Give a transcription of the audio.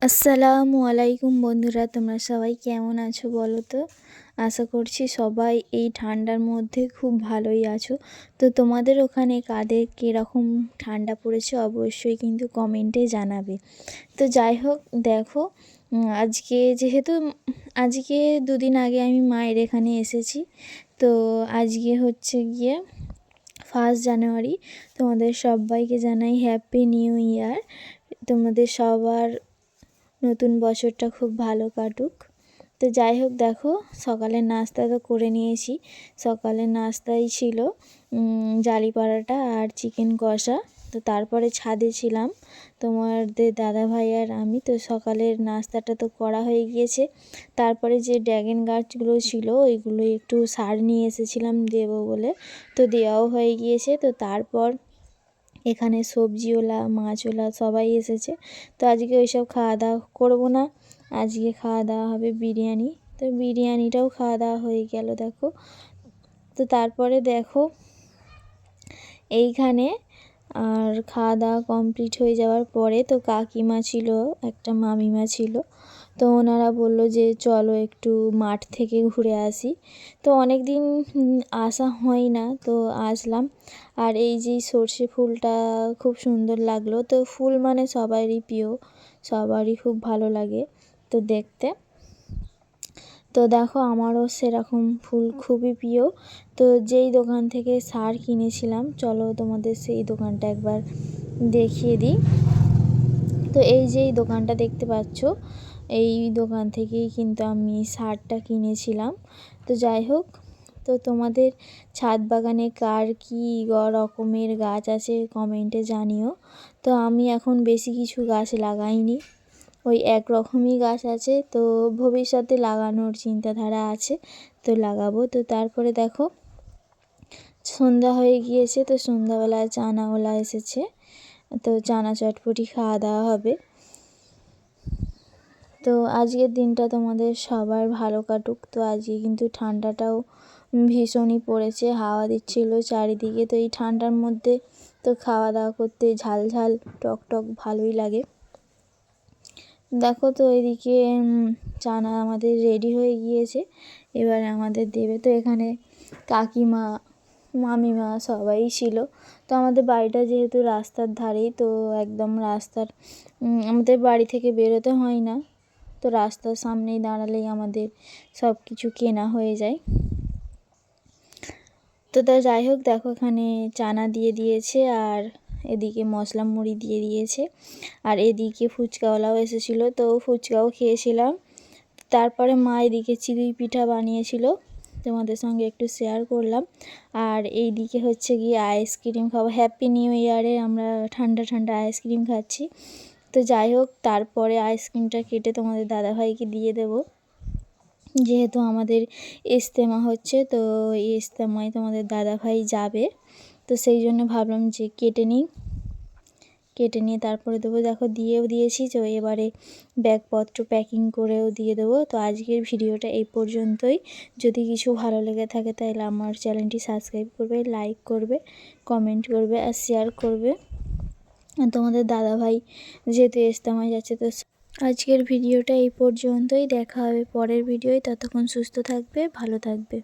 আসসালামু আলাইকুম বন্ধুরা, তোমরা সবাই কেমন আছো বলো তো? আশা করছি সবাই এই ঠান্ডার মধ্যে খুব ভালোই আছো। তো তোমাদের ওখানে কাদের কীরকম ঠান্ডা পড়েছে অবশ্যই কিন্তু কমেন্টে জানাবে। তো যাই হোক দেখো, আজকে যেহেতু আজকে দুদিন আগে আমি মায়ের এখানে এসেছি। তো আজকে হচ্ছে গিয়ে 1 জানুয়ারি। তোমাদের সবাইকে জানাই হ্যাপি নিউ ইয়ার। তোমাদের সবার নতুন বছরটা খুব ভালো কাটুক। তো যাই হোক দেখো, সকালের নাস্তা তো করে নিয়েছি। সকালের নাস্তাই ছিল জালি পরাটা আর চিকেন কষা। তো তারপরে ছাদে ছিলাম তোমাদের দাদাভাই আর আমি। তো সকালের নাস্তাটা তো করা হয়ে গিয়েছে। তারপরে যে ড্র্যাগন গাছগুলো ছিল ওইগুলো একটু সার নিয়ে এসেছিলাম দেবো বলে, তো দেওয়াও হয়ে গিয়েছে। তো তারপর এখানে সবজিওয়ালা মাছওয়ালা সবাই এসেছে। তো আজকে ওইসব খাওয়া দাওয়া করবো না, আজকে খাওয়া দাওয়া হবে বিরিয়ানি। তো বিরিয়ানিটাও খাওয়া দাওয়া হয়ে গেল দেখো। তো তারপরে দেখো এইখানে আর খাওয়া দাওয়া কমপ্লিট হয়ে যাওয়ার পরে তো কাকিমা ছিল, একটা মামিমা ছিল। তো ওনারা বললো যে চলো একটু মাঠ থেকে ঘুরে আসি। তো অনেক দিন আসা হয় না, তো আসলাম। আর এই যে সর্ষে ফুলটা খুব সুন্দর লাগলো। তো ফুল মানে সবারই প্রিয়, সবারই খুব ভালো লাগে তো দেখতে। তো দেখো আমারও সেরকম ফুল খুবই প্রিয়। তো যেই দোকান থেকে সার কিনেছিলাম, চলো তোমাদের সেই দোকানটা একবার দেখিয়ে দিই। তো এই যে এই দোকানটা দেখতে পাচ্ছ, এই দোকান থেকেই কিন্তু আমি সারটা কিনেছিলাম। তো যাই হোক, তো তোমাদের ছাদ বাগানে কার কী রকমের গাছ আছে কমেন্টে জানিও। তো আমি এখন বেশি কিছু গাছ লাগাইনি, ওই একরকমই গাছ আছে। তো ভবিষ্যতে লাগানোর চিন্তাধারা আছে, তো লাগাবো। তো তারপরে দেখো সন্ধ্যা হয়ে গিয়েছে। তো সন্ধ্যাবেলায় চানাওয়ালা এসেছে, তো চানা চটপটি খাওয়া দাওয়া হবে। তো আজকের দিনটা তোমাদের সবার ভালো কাটুক। তো আজকে কিন্তু ঠান্ডাটাও ভীষণই পড়েছে, হাওয়া দিচ্ছিল চারিদিকে। তো এই ঠান্ডার মধ্যে তো খাওয়া দাওয়া করতে ঝাল ঝাল টক টক ভালোই লাগে। দেখো তো এদিকে চানা আমাদের রেডি হয়ে গিয়েছে, এবারে আমাদের দেবে। তো এখানে কাকিমা মামিমা সবাই ছিল। তো আমাদের বাড়িটা যেহেতু রাস্তার ধারেই, তো একদম রাস্তার আমাদের বাড়ি থেকে বেরোতে হয় না। তো রাস্তার সামনেই দাঁড়ালেই আমাদের সব কিছু কেনা হয়ে যায়। তো যাই হোক দেখো, এখানে চানা দিয়ে দিয়েছে আর এদিকে মশলা মুড়ি দিয়ে দিয়েছে। আর এদিকে ফুচকাওয়ালাও এসেছিলো, তো ফুচকাও খেয়েছিলাম। তারপরে মা এদিকে চিড়ি পিঠা বানিয়েছিল, তোমাদের সঙ্গে একটু শেয়ার করলাম। আর এই দিকে হচ্ছে গিয়ে আইসক্রিম খাবো, হ্যাপি নিউ ইয়ারে আমরা ঠান্ডা ঠান্ডা আইসক্রিম খাচ্ছি। তো যাই হোক, তারপরে আইসক্রিমটা কেটে তোমাদের দাদাভাইকে দিয়ে দেবো, যেহেতু আমাদের ইজতেমা হচ্ছে। তো এই ইজতেমায় তোমাদের দাদাভাই যাবে, তো সেই জন্য ভাবলাম যে কেটে নিয়ে তারপরে দেবো। দেখো দিয়েও দিয়েছি, তো এবারে ব্যাগপত্র প্যাকিং করেও দিয়ে দেবো। তো আজকের ভিডিওটা এই পর্যন্তই। যদি কিছু ভালো লেগে থাকে তাহলে আমার চ্যানেলটি সাবস্ক্রাইব করবে, লাইক করবে, কমেন্ট করবে আর শেয়ার করবে। তোমাদের দাদাভাই যেহেতু ইজতেমায় যাচ্ছে, তো আজকের ভিডিওটা এই পর্যন্তই। দেখা হবে পরের ভিডিওয়, ততক্ষণ সুস্থ থাকবে, ভালো থাকবে।